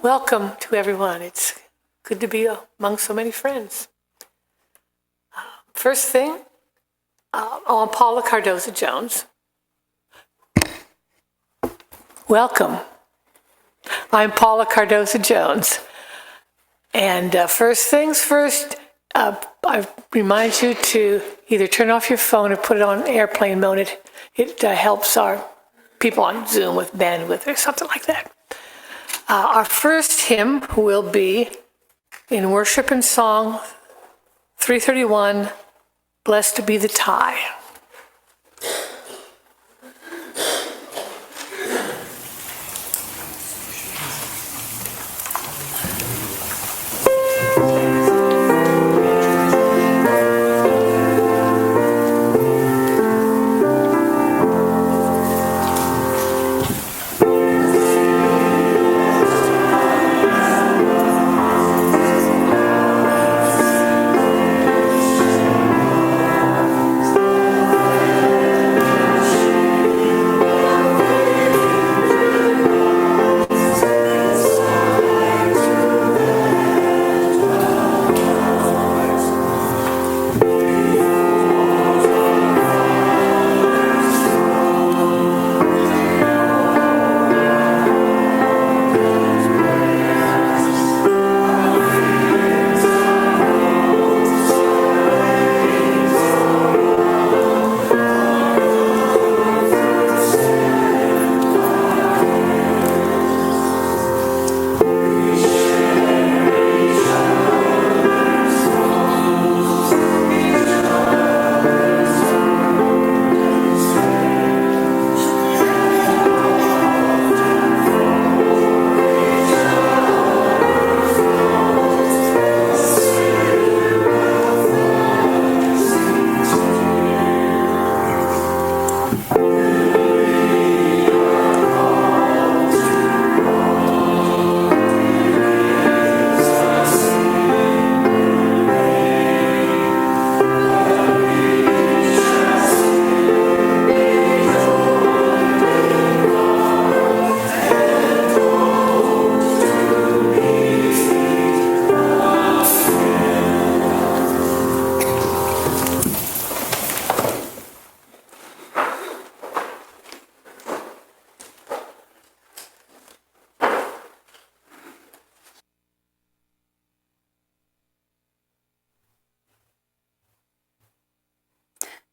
Welcome to everyone. It's good to be among so many friends. First thing, I'm Paula Cardoza-Jones. Welcome. I'm Paula Cardoza-Jones. And first things first, I remind you to either turn off your phone or put it on airplane mode. It helps our people on Zoom with bandwidth or something like that. Our first hymn will be in Worship and Song 331, Blessed to be the Tie.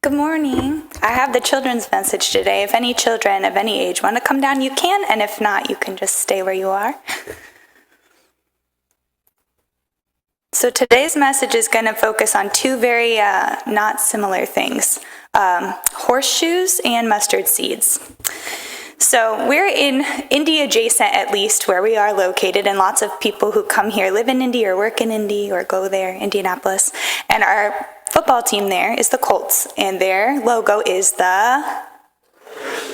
Good morning. I have the children's message today. If any children of any age want to come down, you can, and if not, you can just stay where you are. So today's message is going to focus on two very not similar things, horseshoes and mustard seeds. So we're in Indy adjacent, at least, where we are located, and lots of people who come here live in Indy or work in Indy or go there, Indianapolis, and our football team there is the Colts, and their logo is the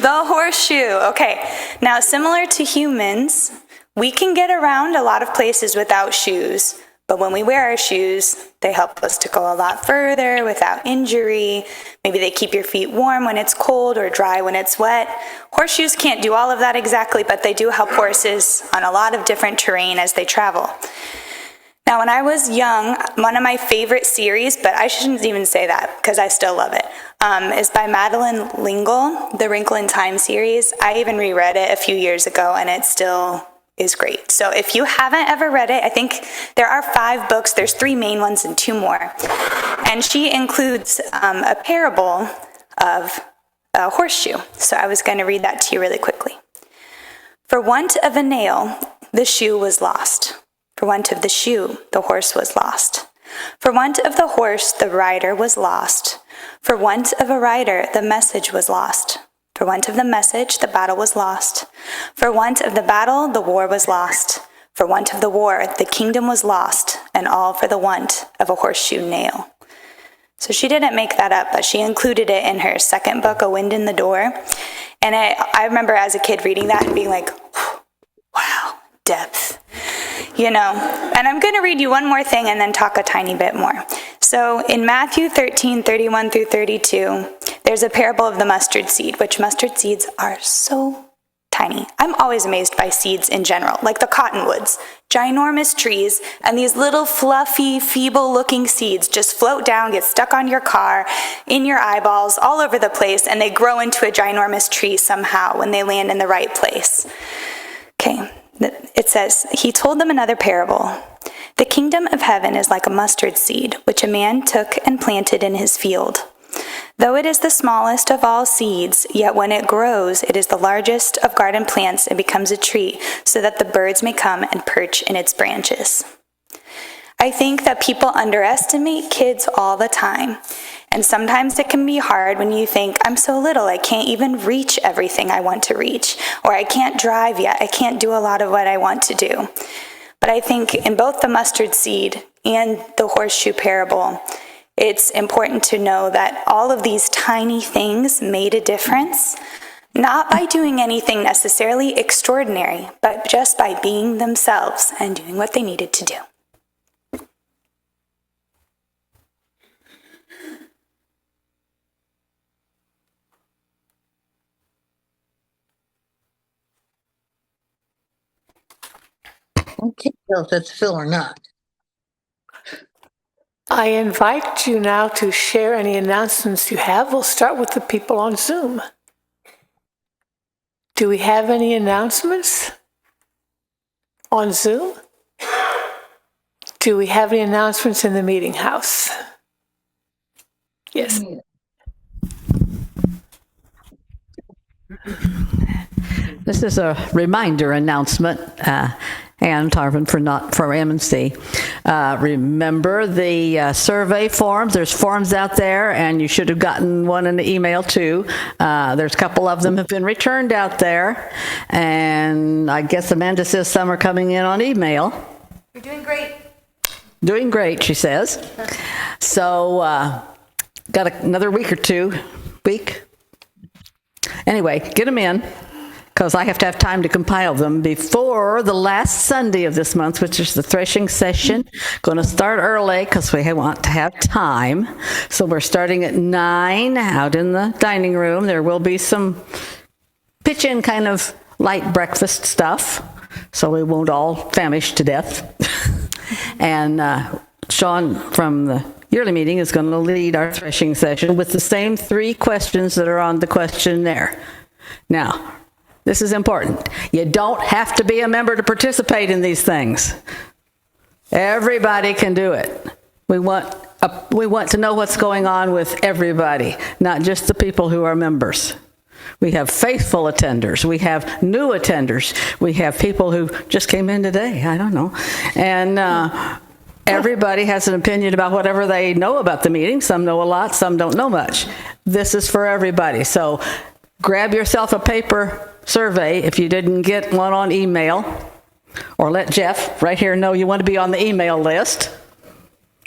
horseshoe. Okay, now similar to humans, we can get around a lot of places without shoes, but when we wear our shoes, they help us to go a lot further without injury. Maybe they keep your feet warm when it's cold or dry when it's wet. Horseshoes can't do all of that exactly, but they do help horses on a lot of different terrain as they travel. Now, when I was young, one of my favorite series, but I shouldn't even say that because I still love it, is by Madeleine L'Engle, the Wrinkle in Time series. I even reread it a few years ago, and it still is great. So if you haven't ever read it, I think there are 5 books. There's 3 main ones and 2 more. And she includes a parable of a horseshoe. So I was going to read that to you really quickly. For want of a nail, the shoe was lost. For want of the shoe, the horse was lost. For want of the horse, the rider was lost. For want of a rider, the message was lost. For want of the message, the battle was lost. For want of the battle, the war was lost. For want of the war, the kingdom was lost, and all for the want of a horseshoe nail. So she didn't make that up, but she included it in her second book, A Wind in the Door. And I remember as a kid reading that and being like, wow, depth. You know, and I'm going to read you one more thing and then talk a tiny bit more. So in Matthew 13:31 through 32, there's a parable of the mustard seed, which mustard seeds are so tiny. I'm always amazed by seeds in general, like the cottonwoods. Ginormous trees, and these little fluffy, feeble-looking seeds just float down, get stuck on your car, in your eyeballs, all over the place, and they grow into a ginormous tree somehow when they land in the right place. Okay, it says, he told them another parable. The kingdom of heaven is like a mustard seed, which a man took and planted in his field. Though it is the smallest of all seeds, yet when it grows, it is the largest of garden plants and becomes a tree, so that the birds may come and perch in its branches. I think that people underestimate kids all the time. And sometimes it can be hard when you think, I'm so little, I can't even reach everything I want to reach. Or I can't drive yet, I can't do a lot of what I want to do. But I think in both the mustard seed and the horseshoe parable, it's important to know that all of these tiny things made a difference, not by doing anything necessarily extraordinary, but just by being themselves and doing what they needed to do. I can't tell if that's Phil or not. I invite you now to share any announcements you have. We'll start with the people on Zoom. Do we have any announcements on Zoom? Do we have any announcements in the meeting house? Yes. This is a reminder announcement, and Tarvin for M&C. Remember the survey forms. There's forms out there, and you should have gotten one in the email too. There's a couple of them have been returned out there, and I guess Amanda says some are coming in on email. You're doing great. Doing great, she says. So, got another week or two. Anyway, get them in, because I have to have time to compile them before the last Sunday of this month, which is the threshing session. Going to start early because we want to have time. So we're starting at 9 out in the dining room. There will be some pitch-in kind of light breakfast stuff, so we won't all famish to death. And Sean from the yearly meeting is going to lead our threshing session with the same 3 questions that are on the questionnaire. Now, this is important. You don't have to be a member to participate in these things. Everybody can do it. We want to know what's going on with everybody, not just the people who are members. We have faithful attenders. We have new attenders. We have people who just came in today. I don't know. And everybody has an opinion about whatever they know about the meeting. Some know a lot, some don't know much. This is for everybody. So grab yourself a paper survey if you didn't get one on email, or let Jeff right here know you want to be on the email list.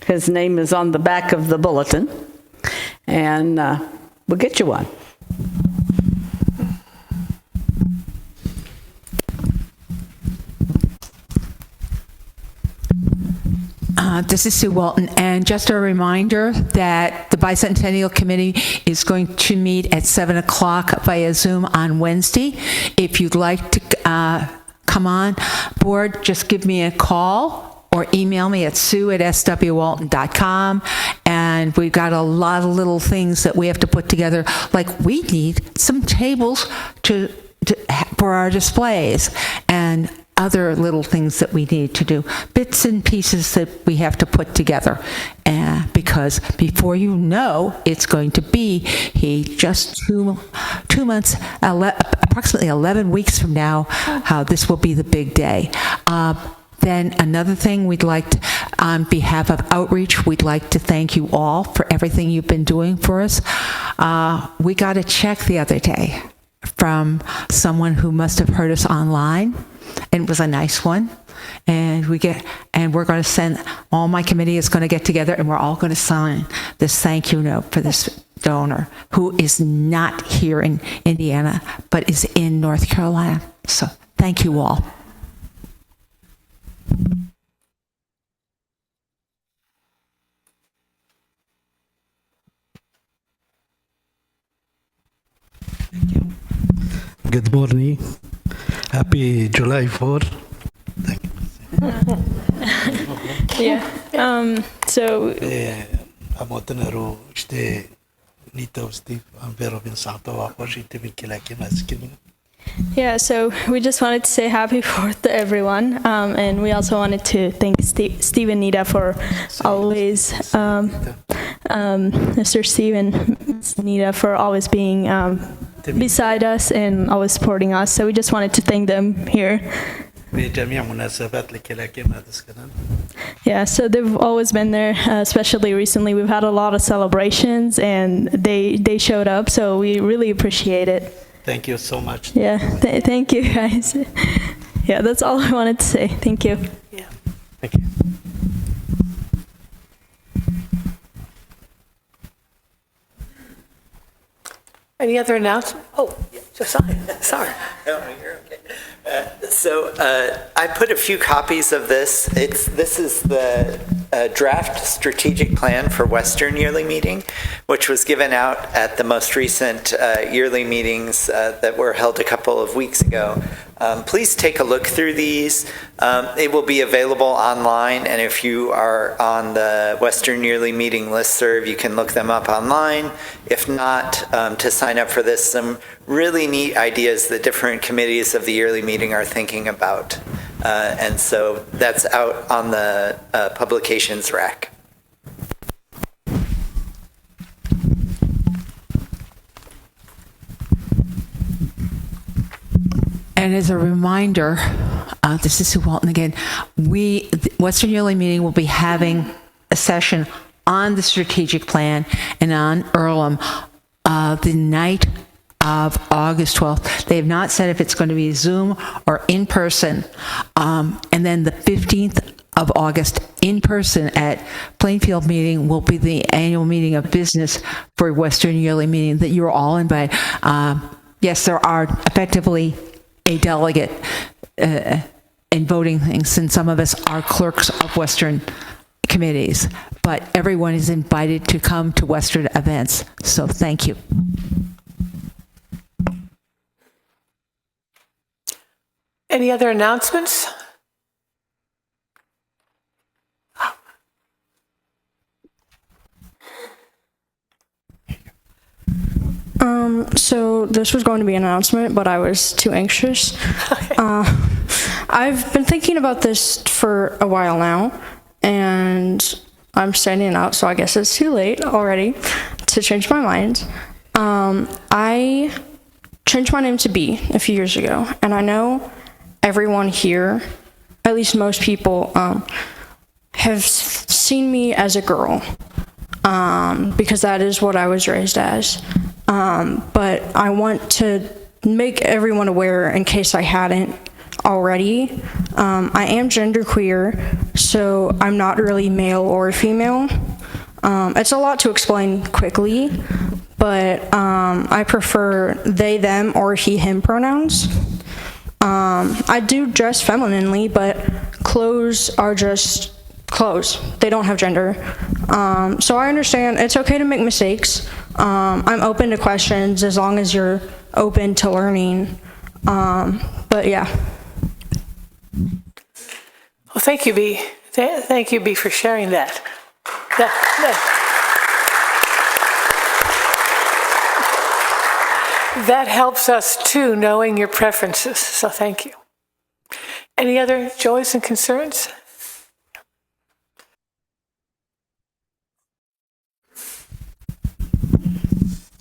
His name is on the back of the bulletin, and we'll get you one. This is Sue Walton, and just a reminder that the Bicentennial Committee is going to meet at 7 o'clock via Zoom on Wednesday. If you'd like to come on board, just give me a call or email me at sue@swwalton.com, and we've got a lot of little things that we have to put together, like we need some tables for our displays, and other little things that we need to do, bits and pieces that we have to put together. Because before you know, it's going to be just 2 months, approximately 11 weeks from now, how this will be the big day. Then another thing we'd like to, on behalf of Outreach, we'd like to thank you all for everything you've been doing for us. We got a check the other day from someone who must have heard us online, and it was a nice one. And we're going to send, all my committee is going to get together, and we're all going to sign this thank you note for this donor who is not here in Indiana, but is in North Carolina. So thank you all. Good morning. Happy July 4th. Thank you. Yeah. So Amotanaro, ste Nito Steve, I'm very pensato a positive in Kilaki. yeah, so we just wanted to say happy 4th to everyone, and we also wanted to thank Steve and Nita for always, Mr. Steve and Nita for always being beside us and always supporting us. So we just wanted to thank them here. Yeah, so they've always been there, especially recently. We've had a lot of celebrations, and they showed up, so we really appreciate it. Thank you so much. Yeah, thank you, guys. Yeah, that's all I wanted to say. Thank you. Yeah. Thank you. Any other announcements? Oh, Josiah, sorry. No, you're okay. So I put a few copies of this. This is the draft strategic plan for Western yearly meeting, which was given out at the most recent yearly meetings that were held a couple of weeks ago. Please take a look through these. It will be available online, and if you are on the Western Yearly Meeting listserv, you can look them up online. If not, to sign up for this, some really neat ideas that different committees of the yearly meeting are thinking about. And so that's out on the publications rack. And as a reminder, this is Sue Walton again, the Western Yearly Meeting will be having a session on the strategic plan and on Earlham the night of August 12th. They have not said if it's going to be Zoom or in person. And then the 15th of August in person at Plainfield meeting will be the annual meeting of business for Western Yearly Meeting that you're all invited. Yes, there are effectively a delegate in voting things, and some of us are clerks of Western committees, but everyone is invited to come to Western events. So thank you. Any other announcements? So this was going to be an announcement, but I was too anxious. Okay. I've been thinking about this for a while now, and I'm standing out, so I guess it's too late already to change my mind. I changed my name to B a few years ago, and I know everyone here, at least most people, have seen me as a girl, because that is what I was raised as. But I want to make everyone aware, in case I hadn't already. I am genderqueer, so I'm not really male or female. It's a lot to explain quickly, but I prefer they, them, or he, him pronouns. I do dress femininely, but clothes are just clothes. They don't have gender. So I understand it's okay to make mistakes. I'm open to questions as long as you're open to learning. But yeah. Well, thank you, B. Thank you, B, for sharing that. That helps us too, knowing your preferences. So thank you. Any other joys and concerns?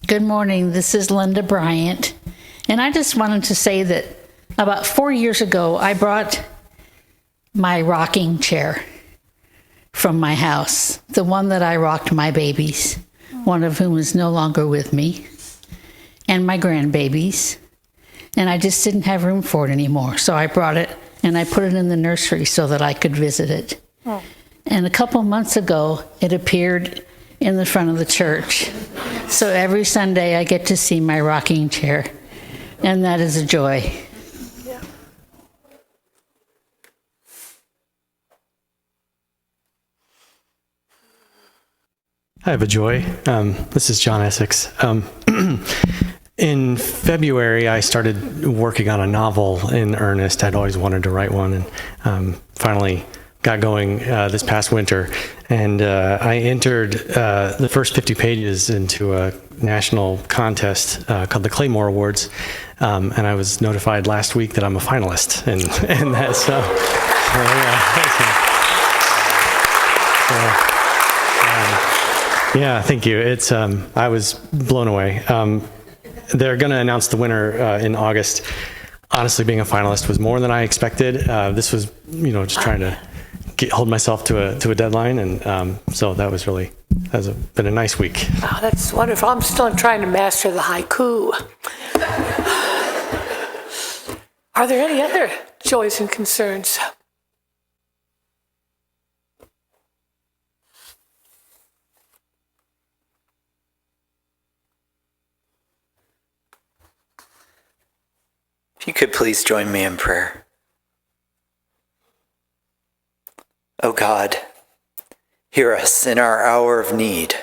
Good morning. This is Linda Bryant. And I just wanted to say that about 4 years ago, I brought my rocking chair from my house, the one that I rocked my babies, one of whom is no longer with me, and my grandbabies. And I just didn't have room for it anymore. So I brought it and I put it in the nursery so that I could visit it. Oh. And a couple months ago, it appeared in the front of the church. So every Sunday I get to see my rocking chair, and that is a joy. Yeah. I have a joy. This is John Essex. In February, I started working on a novel in earnest. I'd always wanted to write one, and finally got going this past winter. And I entered the first 50 pages into a national contest called the Claymore Awards, and I was notified last week that I'm a finalist, and that yeah, thank you. It's I was blown away. They're going to announce the winner in August. Honestly, being a finalist was more than I expected. This was, just trying to hold myself to a deadline, and so that was been a nice week. Oh, that's wonderful. I'm still trying to master the haiku. Are there any other joys and concerns? If you could please join me in prayer. O God, hear us in our hour of need.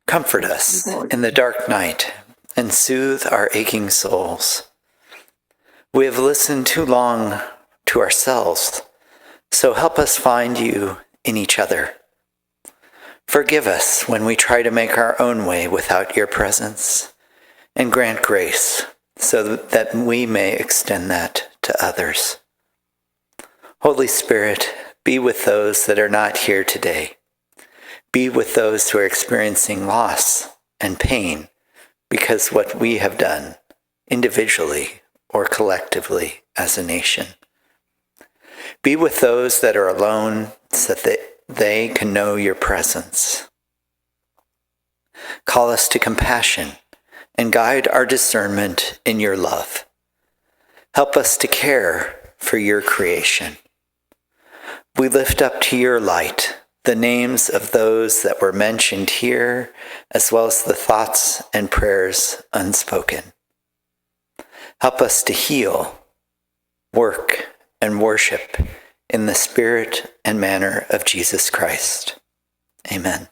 Comfort us in the dark night and soothe our aching souls. We have listened too long to ourselves, so help us find you in each other. Forgive us when we try to make our own way without your presence, and grant grace so that we may extend that to others. Holy Spirit, be with those that are not here today. Be with those who are experiencing loss and pain because what we have done individually or collectively as a nation. Be with those that are alone so that they can know your presence. Call us to compassion and guide our discernment in your love. Help us to care for your creation. We lift up to your light the names of those that were mentioned here, as well as the thoughts and prayers unspoken. Help us to heal, work, and worship in the spirit and manner of Jesus Christ. Amen.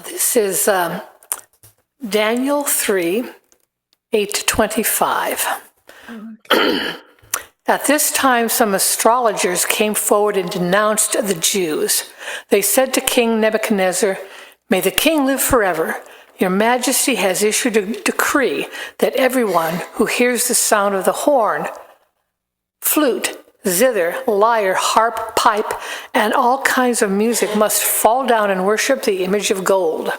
This is Daniel 3, 8-25. At this time, some astrologers came forward and denounced the Jews. They said to King Nebuchadnezzar, "May the king live forever. Your Majesty has issued a decree that everyone who hears the sound of the horn, flute, zither, lyre, harp, pipe, and all kinds of music must fall down and worship the image of gold,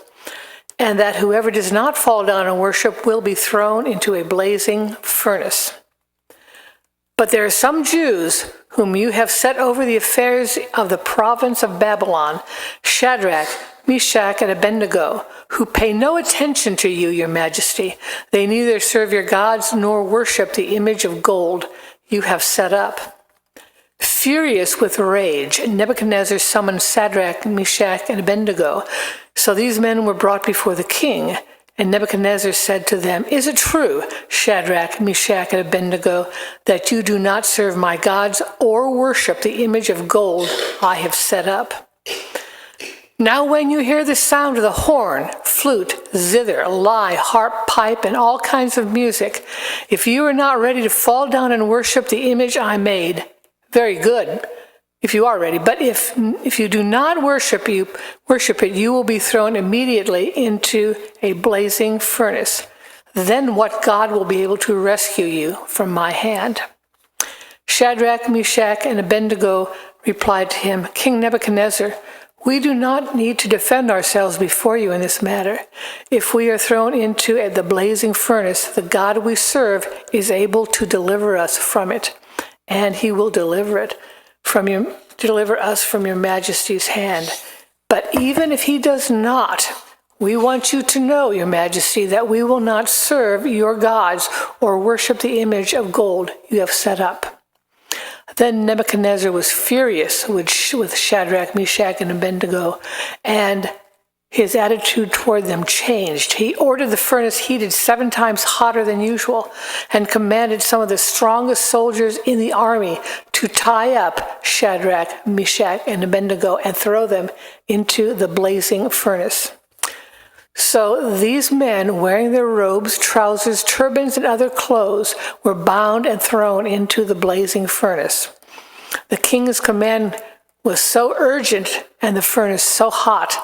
and that whoever does not fall down and worship will be thrown into a blazing furnace. But there are some Jews whom you have set over the affairs of the province of Babylon, Shadrach, Meshach, and Abednego, who pay no attention to you, your Majesty. They neither serve your gods nor worship the image of gold you have set up." Furious with rage, Nebuchadnezzar summoned Shadrach, Meshach, and Abednego. So these men were brought before the king, and Nebuchadnezzar said to them, "Is it true, Shadrach, Meshach, and Abednego, that you do not serve my gods or worship the image of gold I have set up? Now when you hear the sound of the horn, flute, zither, lyre, harp, pipe, and all kinds of music, if you are not ready to fall down and worship the image I made, very good, if you are ready. But if you do not worship it, you will be thrown immediately into a blazing furnace. Then what God will be able to rescue you from my hand?" Shadrach, Meshach, and Abednego replied to him, "King Nebuchadnezzar, we do not need to defend ourselves before you in this matter. If we are thrown into the blazing furnace, the God we serve is able to deliver us from it, and he will deliver us from your Majesty's hand. But even if he does not, we want you to know, your Majesty, that we will not serve your gods or worship the image of gold you have set up." Then Nebuchadnezzar was furious with Shadrach, Meshach, and Abednego, and his attitude toward them changed. He ordered the furnace heated 7 times hotter than usual and commanded some of the strongest soldiers in the army to tie up Shadrach, Meshach, and Abednego and throw them into the blazing furnace. So these men, wearing their robes, trousers, turbans, and other clothes, were bound and thrown into the blazing furnace. The king's command was so urgent and the furnace so hot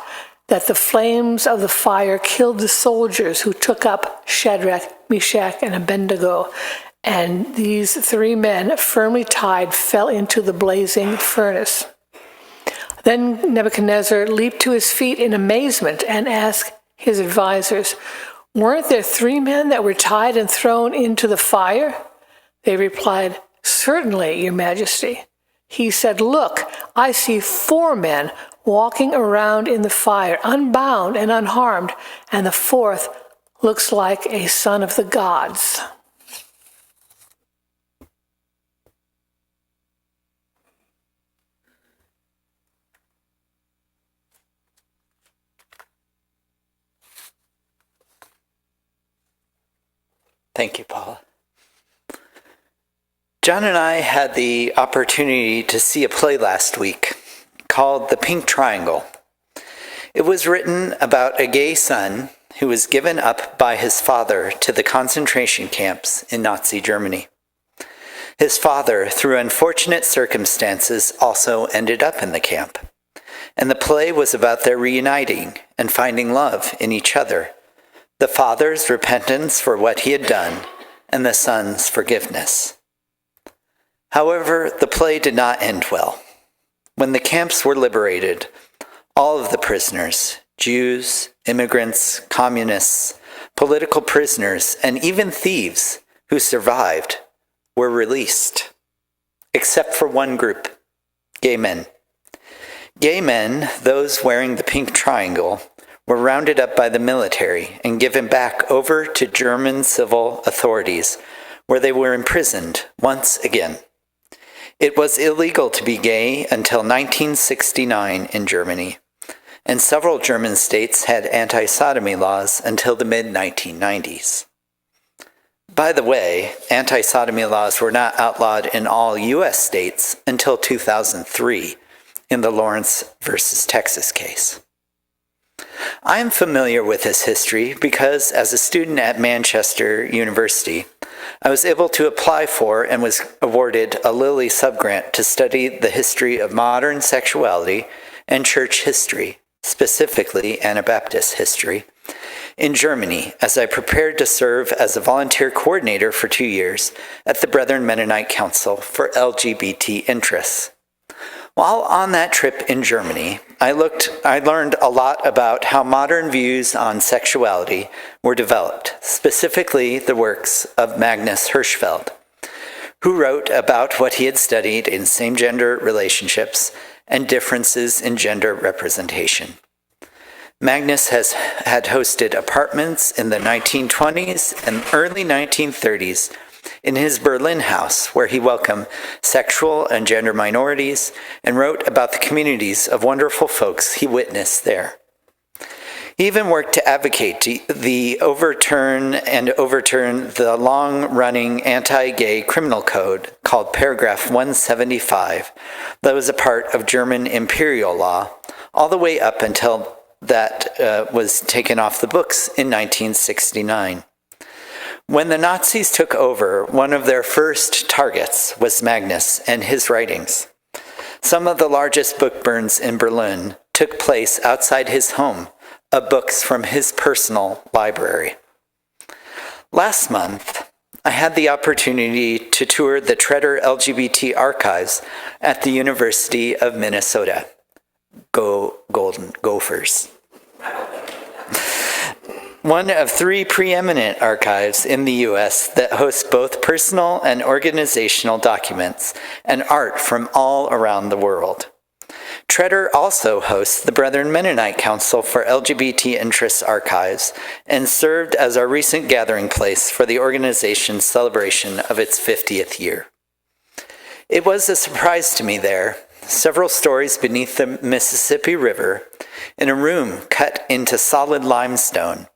that the flames of the fire killed the soldiers who took up Shadrach, Meshach, and Abednego. And these 3 men, firmly tied, fell into the blazing furnace. Then Nebuchadnezzar leaped to his feet in amazement and asked his advisors, "Weren't there 3 men that were tied and thrown into the fire?" They replied, "Certainly, Your Majesty." He said, "Look, I see 4 men walking around in the fire, unbound and unharmed, and the 4th looks like a son of the gods." Thank you, Paula. John and I had the opportunity to see a play last week called The Pink Triangle. It was written about a gay son who was given up by his father to the concentration camps in Nazi Germany. His father, through unfortunate circumstances, also ended up in the camp. And the play was about their reuniting and finding love in each other, the father's repentance for what he had done, and the son's forgiveness. However, the play did not end well. When the camps were liberated, all of the prisoners, Jews, immigrants, communists, political prisoners, and even thieves who survived, were released, except for one group, gay men. Gay men, those wearing the pink triangle, were rounded up by the military and given back over to German civil authorities, where they were imprisoned once again. It was illegal to be gay until 1969 in Germany, and several German states had anti-sodomy laws until the mid-1990s. By the way, anti-sodomy laws were not outlawed in all U.S. states until 2003 in the Lawrence versus Texas case. I am familiar with this history because as a student at Manchester University, I was able to apply for and was awarded a Lilly subgrant to study the history of modern sexuality and church history, specifically Anabaptist history, in Germany as I prepared to serve as a volunteer coordinator for 2 years at the Brethren Mennonite Council for LGBT interests. While on that trip in Germany, I learned a lot about how modern views on sexuality were developed, specifically the works of Magnus Hirschfeld, who wrote about what he had studied in same-gender relationships and differences in gender representation. Magnus had hosted apartments in the 1920s and early 1930s in his Berlin house, where he welcomed sexual and gender minorities and wrote about the communities of wonderful folks he witnessed there. He even worked to advocate the overturn the long-running anti-gay criminal code called Paragraph 175 that was a part of German imperial law, all the way up until that was taken off the books in 1969. When the Nazis took over, one of their first targets was Magnus and his writings. Some of the largest book burns in Berlin took place outside his home of books from his personal library. Last month, I had the opportunity to tour the Tretter LGBT archives at the University of Minnesota. Go Golden Gophers. One of 3 preeminent archives in the U.S. that hosts both personal and organizational documents and art from all around the world. Tretter also hosts the Brethren Mennonite Council for LGBT Interests Archives and served as our recent gathering place for the organization's celebration of its 50th year. It was a surprise to me there several stories beneath the Mississippi River, in a room cut into solid limestone,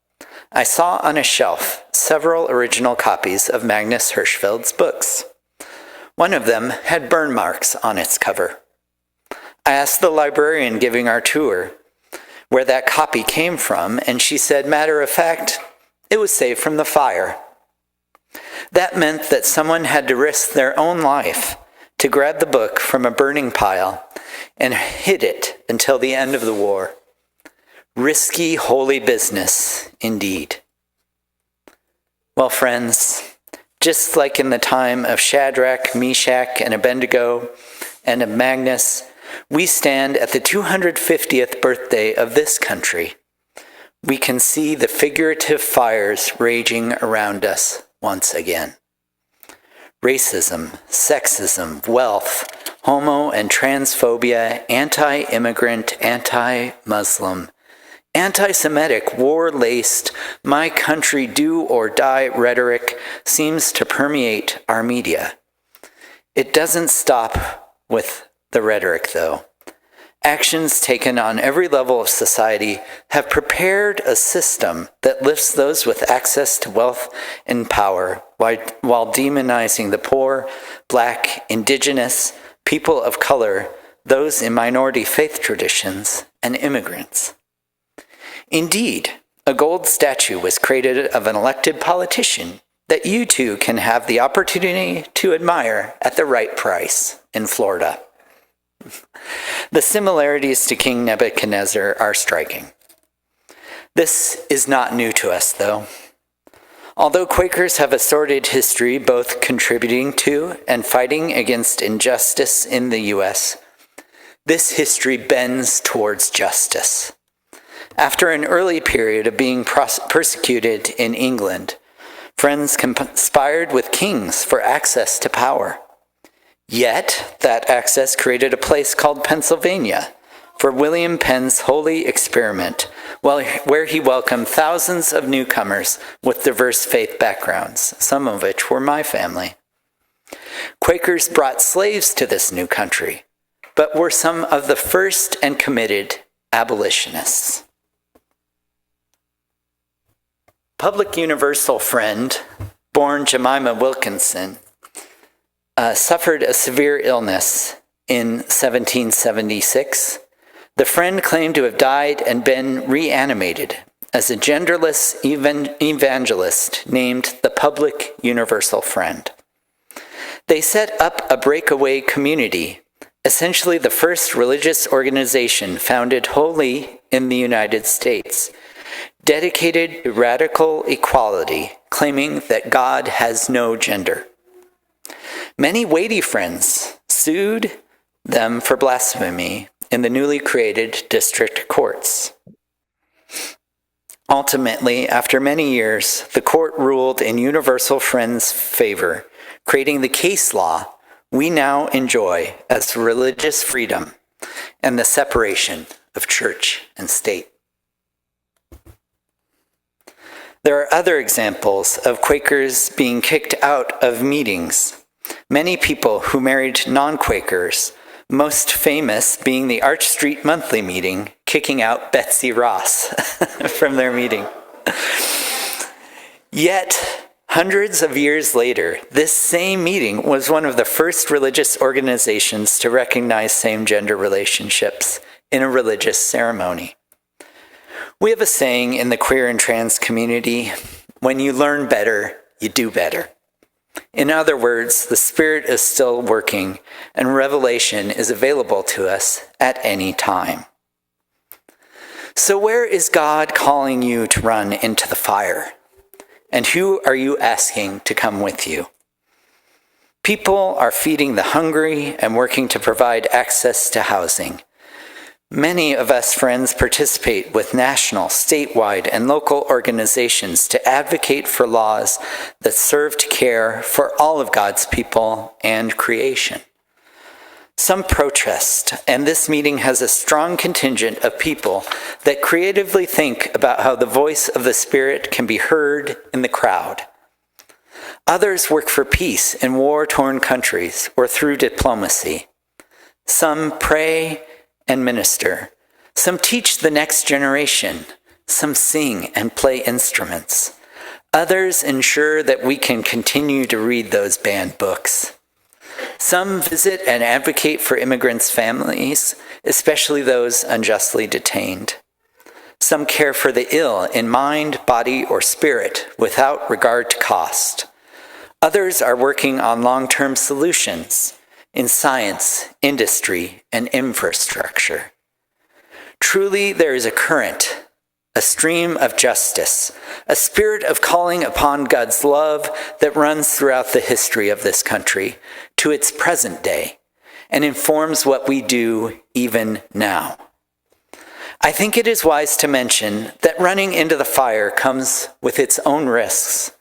I saw on a shelf several original copies of Magnus Hirschfeld's books. One of them had burn marks on its cover. I asked the librarian giving our tour where that copy came from, and she said, matter of fact, it was saved from the fire. That meant that someone had to risk their own life to grab the book from a burning pile and hid it until the end of the war. Risky, holy business, indeed. Well, friends, just like in the time of Shadrach, Meshach, and Abednego, and of Magnus, we stand at the 250th birthday of this country. We can see the figurative fires raging around us once again. Racism, sexism, wealth, homo and transphobia, anti-immigrant, anti-Muslim, anti-Semitic, war-laced, my country do or die rhetoric seems to permeate our media. It doesn't stop with the rhetoric, though. Actions taken on every level of society have prepared a system that lifts those with access to wealth and power while demonizing the poor, Black, Indigenous, people of color, those in minority faith traditions, and immigrants. Indeed, a gold statue was created of an elected politician that you too can have the opportunity to admire at the right price in Florida. The similarities to King Nebuchadnezzar are striking. This is not new to us, though. Although Quakers have a sordid history both contributing to and fighting against injustice in the U.S., this history bends towards justice. After an early period of being persecuted in England, friends conspired with kings for access to power. Yet, that access created a place called Pennsylvania for William Penn's holy experiment, where he welcomed thousands of newcomers with diverse faith backgrounds, some of which were my family. Quakers brought slaves to this new country, but were some of the first and committed abolitionists. Public Universal friend, born Jemima Wilkinson, suffered a severe illness in 1776. The friend claimed to have died and been reanimated as a genderless evangelist named the Public Universal Friend. They set up a breakaway community, essentially the first religious organization founded wholly in the United States, dedicated to radical equality, claiming that God has no gender. Many weighty friends sued them for blasphemy in the newly created district courts. Ultimately, after many years, the court ruled in Universal Friend's favor, creating the case law we now enjoy as religious freedom and the separation of church and state. There are other examples of Quakers being kicked out of meetings. Many people who married non-Quakers, most famous being the Arch Street Monthly meeting, kicking out Betsy Ross from their meeting. Yet, hundreds of years later, this same meeting was one of the first religious organizations to recognize same-gender relationships in a religious ceremony. We have a saying in the queer and trans community, when you learn better, you do better. In other words, the Spirit is still working and revelation is available to us at any time. So where is God calling you to run into the fire? And who are you asking to come with you? People are feeding the hungry and working to provide access to housing. Many of us friends participate with national, statewide, and local organizations to advocate for laws that serve to care for all of God's people and creation. Some protest, and this meeting has a strong contingent of people that creatively think about how the voice of the Spirit can be heard in the crowd. Others work for peace in war-torn countries or through diplomacy. Some pray and minister. Some teach the next generation. Some sing and play instruments. Others ensure that we can continue to read those banned books. Some visit and advocate for immigrants' families, especially those unjustly detained. Some care for the ill in mind, body, or spirit without regard to cost. Others are working on long-term solutions in science, industry, and infrastructure. Truly, there is a current, a stream of justice, a spirit of calling upon God's love that runs throughout the history of this country to its present day and informs what we do even now. I think it is wise to mention that running into the fire comes with its own risks.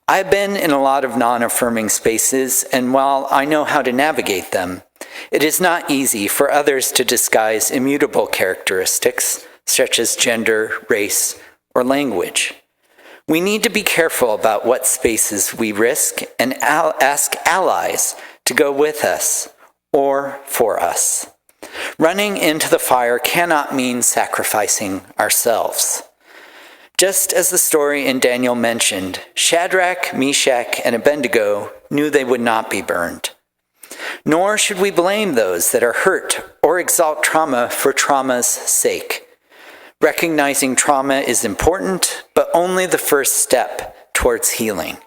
I've been in a lot of non-affirming spaces, and while I know how to navigate them, it is not easy for others to disguise immutable characteristics such as gender, race, or language. We need to be careful about what spaces we risk and ask allies to go with us or for us. Running into the fire cannot mean sacrificing ourselves. Just as the story in Daniel mentioned, Shadrach, Meshach, and Abednego knew they would not be burned. Nor should we blame those that are hurt or exalt trauma for trauma's sake. Recognizing trauma is important, but only the first step towards healing.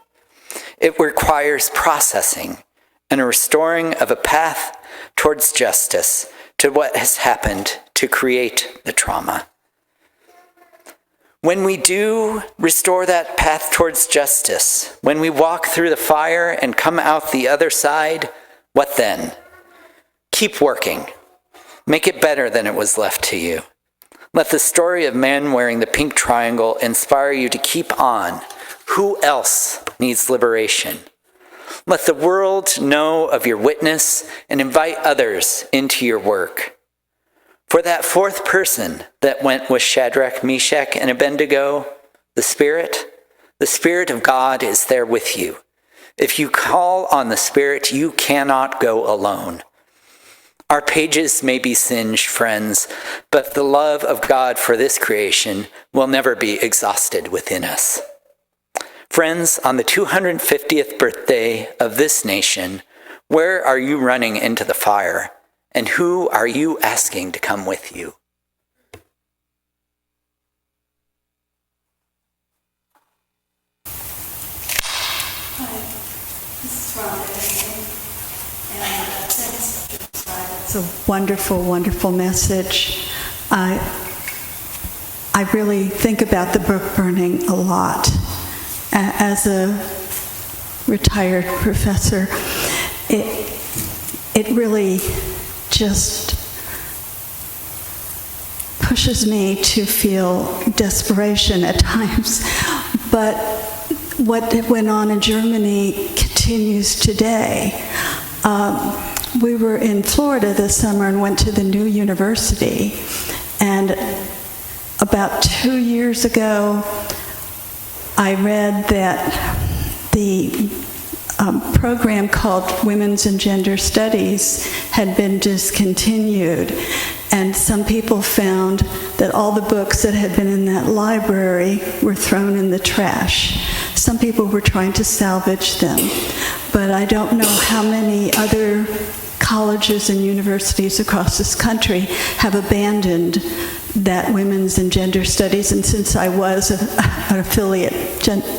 It requires processing and a restoring of a path towards justice to what has happened to create the trauma. When we do restore that path towards justice, when we walk through the fire and come out the other side, what then? Keep working. Make it better than it was left to you. Let the story of man wearing the pink triangle inspire you to keep on. Who else needs liberation? Let the world know of your witness and invite others into your work. For that fourth person that went with Shadrach, Meshach, and Abednego, the Spirit of God is there with you. If you call on the Spirit, you cannot go alone. Our pages may be singed, friends, but the love of God for this creation will never be exhausted within us. Friends, on the 250th birthday of this nation, where are you running into the fire? And who are you asking to come with you? It's a wonderful, wonderful message. I really think about the book burning a lot. As a retired professor, it really just pushes me to feel desperation at times. But what went on in Germany continues today. We were in Florida this summer and went to the new university. And about 2 years ago, I read that the program called Women's and Gender Studies had been discontinued, and some people found that all the books that had been in that library were thrown in the trash. Some people were trying to salvage them, but I don't know how many other colleges and universities across this country have abandoned that Women's and Gender Studies, and since I was an affiliate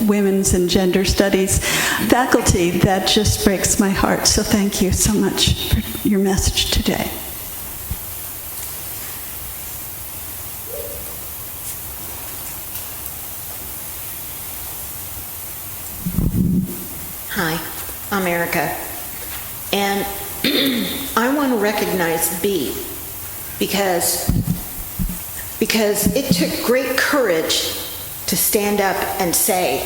Women's and Gender Studies faculty, that just breaks my heart. So thank you so much for your message today. Hi, I'm Erica, and I want to recognize B because it took great courage to stand up and say,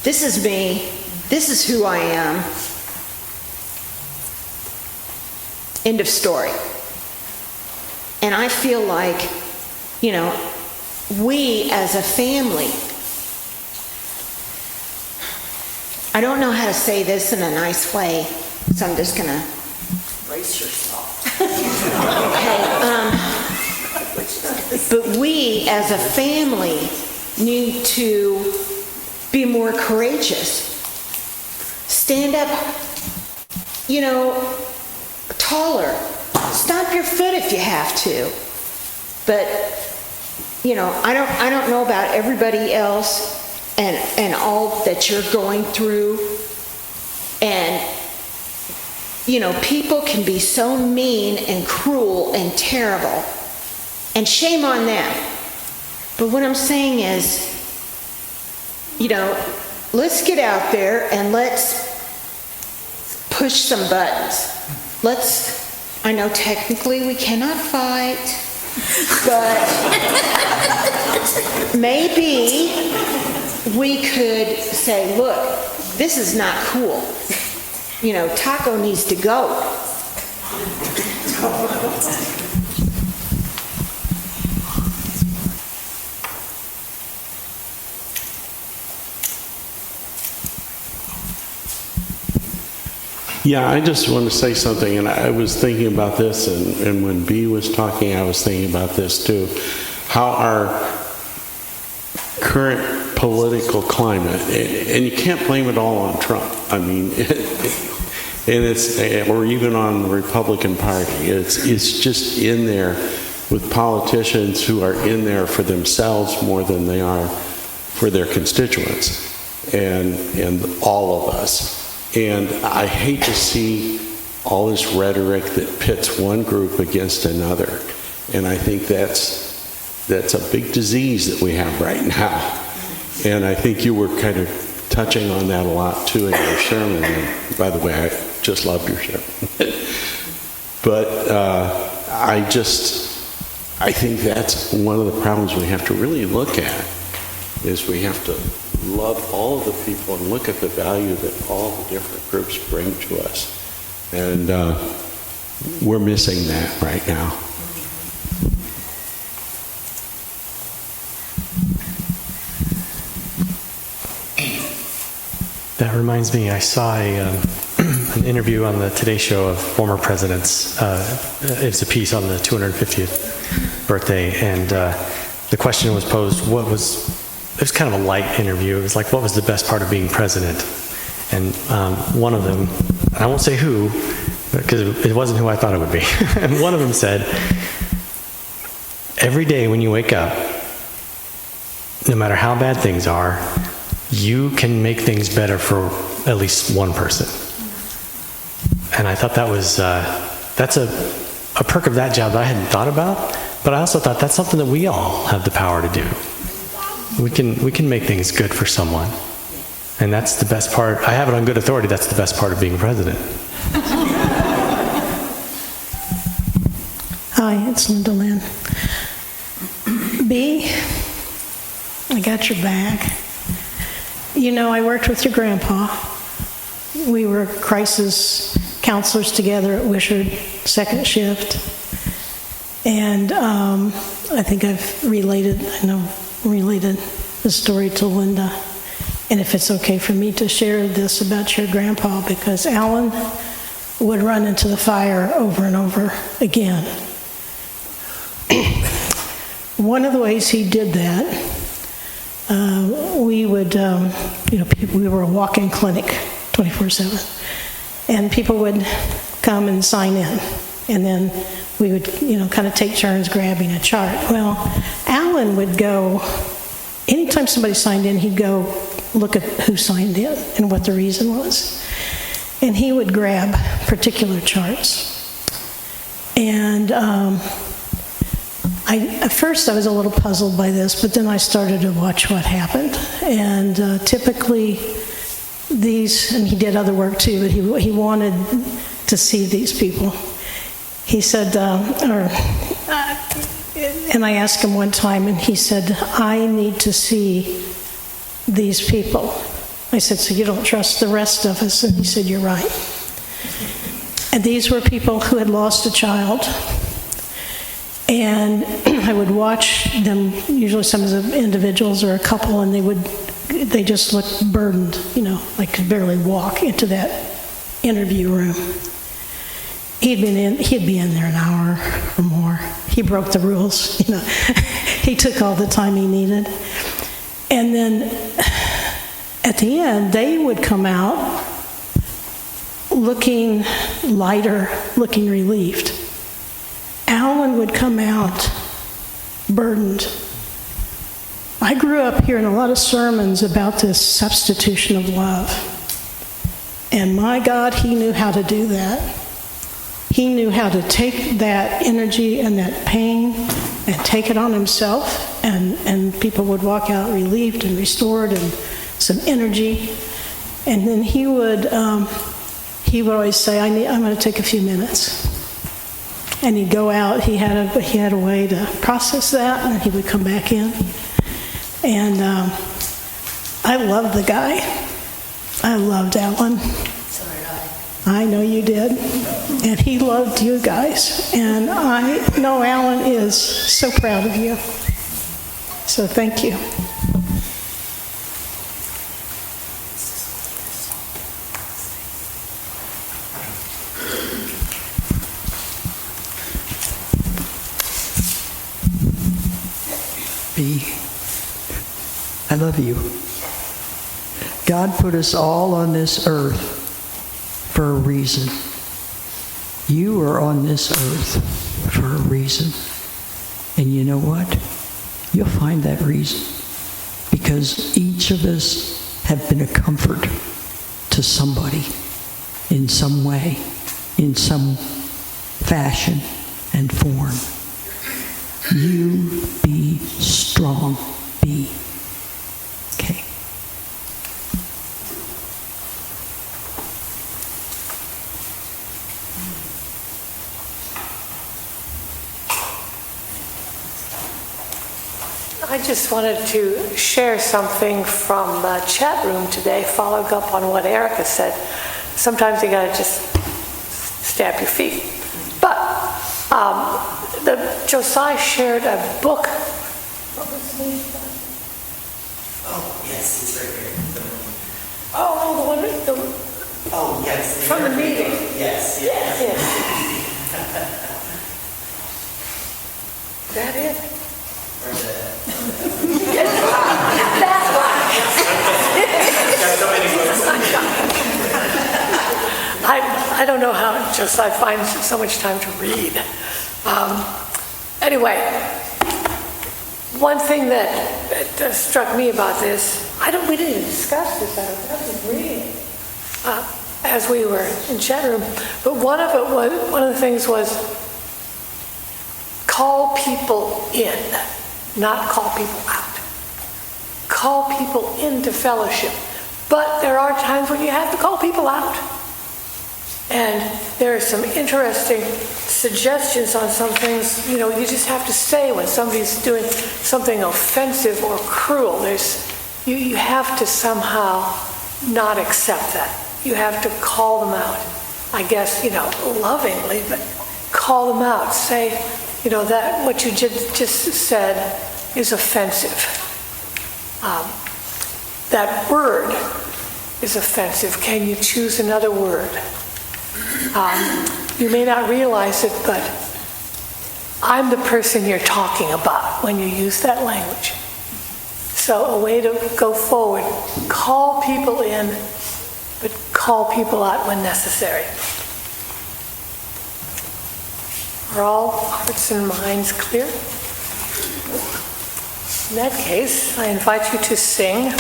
this is me, this is who I am, end of story. And I feel like, we as a family, I don't know how to say this in a nice way, so I'm just gonna brace yourself. But we, as a family, need to be more courageous. Stand up, taller. Stomp your foot if you have to. But, I don't know about everybody else and all that you're going through. And, people can be so mean and cruel and terrible. And shame on them. But what I'm saying is, let's get out there and let's push some buttons. I know technically we cannot fight, but maybe we could say, look, this is not cool. Taco needs to go. Yeah, I just want to say something, and I was thinking about this, and when Bea was talking, I was thinking about this too. How our current political climate, and you can't blame it all on Trump. I mean, or even on the Republican Party. It's just in there with politicians who are in there for themselves more than they are for their constituents, and all of us. And I hate to see all this rhetoric that pits one group against another. And I think that's a big disease that we have right now. And I think you were kind of touching on that a lot too in your sermon. And by the way, I just loved your sermon. But I think that's one of the problems we have to really look at, is we have to love all of the people and look at the value that all the different groups bring to us. And we're missing that right now. That reminds me, I saw an interview on the Today Show of former presidents. It's a piece on the 250th birthday, and the question was posed, it was kind of a light interview. It was like, what was the best part of being president? And one of them, I won't say who, because it wasn't who I thought it would be. And one of them said, every day when you wake up, no matter how bad things are, you can make things better for at least one person. And I thought that's a perk of that job that I hadn't thought about, but I also thought that's something that we all have the power to do. We can make things good for someone. And that's the best part. I have it on good authority, that's the best part of being president. Hi, it's Linda Lynn. Bea, I got your back. I worked with your grandpa. We were crisis counselors together at Wishard, second shift. And I think I've related the story to Linda. And if it's okay for me to share this about your grandpa, because Alan would run into the fire over and over again. One of the ways he did that, we would, we were a walk-in clinic 24/7, and people would come and sign in, and then we would, kind of take turns grabbing a chart. Well, Alan would go, anytime somebody signed in, he'd go look at who signed in and what the reason was. And he would grab particular charts. And at first I was a little puzzled by this, but then I started to watch what happened. And typically these, and he did other work too, but he wanted to see these people. He said, and I asked him one time, and he said, I need to see these people. I said, so you don't trust the rest of us? And he said, you're right. And these were people who had lost a child. And I would watch them, usually some of the individuals or a couple, and they just looked burdened, like could barely walk into that interview room. he'd be in there an hour or more. He broke the rules, He took all the time he needed. And then at the end, they would come out looking lighter, looking relieved. Alan would come out burdened. I grew up hearing a lot of sermons about this substitution of love. And my God, he knew how to do that. He knew how to take that energy and that pain and take it on himself, and people would walk out relieved and restored and some energy. And then he would always say, I'm going to take a few minutes. And he'd go out. He had a way to process that, and then he would come back in. And I loved the guy. I loved Alan. I know you did. And he loved you guys. And I know Alan is so proud of you. So thank you. B, I love you. God put us all on this earth for a reason. You are on this earth for a reason. And you know what? You'll find that reason. Because each of us have been a comfort to somebody in some way, in some fashion and form. You be strong. Be. Okay. I just wanted to share something from the chat room today, following up on what Erica said. Sometimes you gotta just stamp your feet. But Josih shared a book. What was the name? Oh, yes, it's right here. Oh, the one. Oh, yes. From the meeting. Yes. Yes. That it? I don't know how Josih finds so much time to read. Anyway, one thing that struck me about this, we didn't discuss this, I was reading as we were in chat room, but one of the things was call people in, not call people out. Call people into fellowship. But there are times when you have to call people out. And there are some interesting suggestions on some things, you just have to say when somebody's doing something offensive or cruel. You have to somehow not accept that. You have to call them out. I guess, lovingly, but call them out. Say, that what you just said is offensive. That word is offensive. Can you choose another word? You may not realize it, but I'm the person you're talking about when you use that language. So a way to go forward, call people in, but call people out when necessary. Are all hearts and minds clear? In that case, I invite you to sing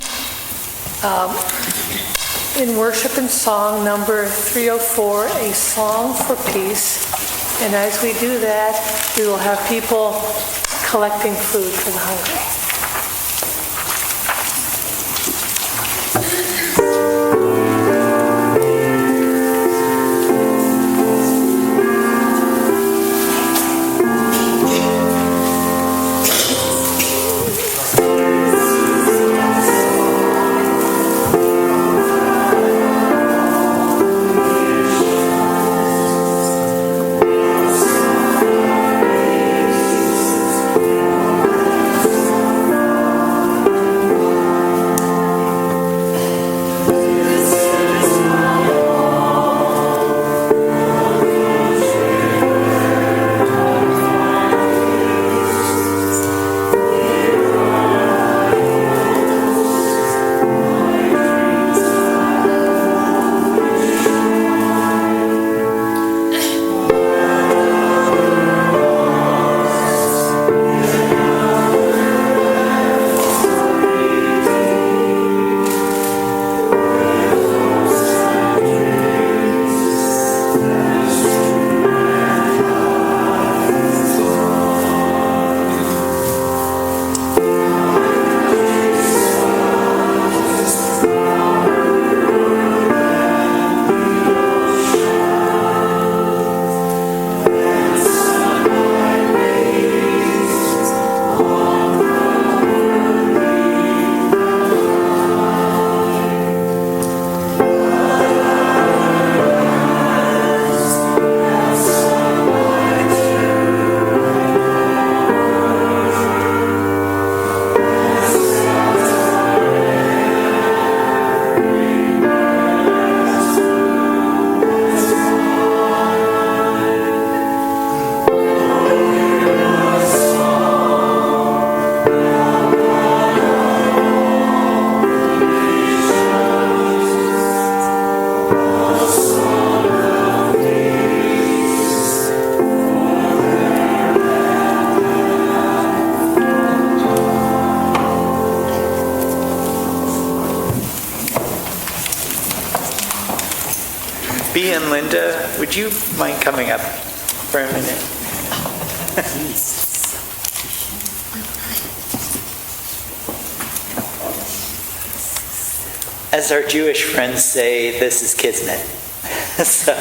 in worship and song number 304, A Song for Peace. And as we do that, we will have people collecting food for the hungry. Linda, would you mind coming up for a minute? As our Jewish friends say, this is Kismet. So,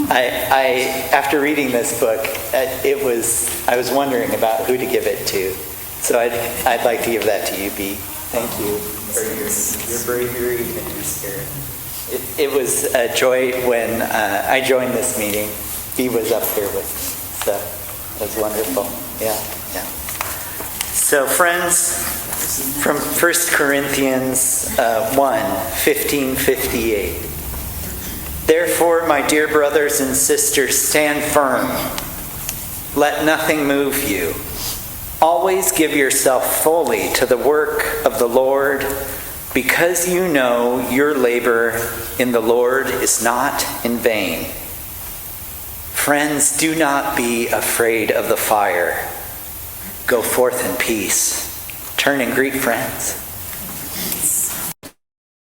I after reading this book, I was wondering about who to give it to. So I'd like to give that to you, B. Thank you for your bravery and your spirit. It was a joy when I joined this meeting. B was up here with me, so it was wonderful. Yeah. So, friends, from 1 Corinthians 1:15-58. Therefore, my dear brothers and sisters, stand firm. Let nothing move you. Always give yourself fully to the work of the Lord, because you know your labor in the Lord is not in vain. Friends, do not be afraid of the fire. Go forth in peace. Turn and greet friends.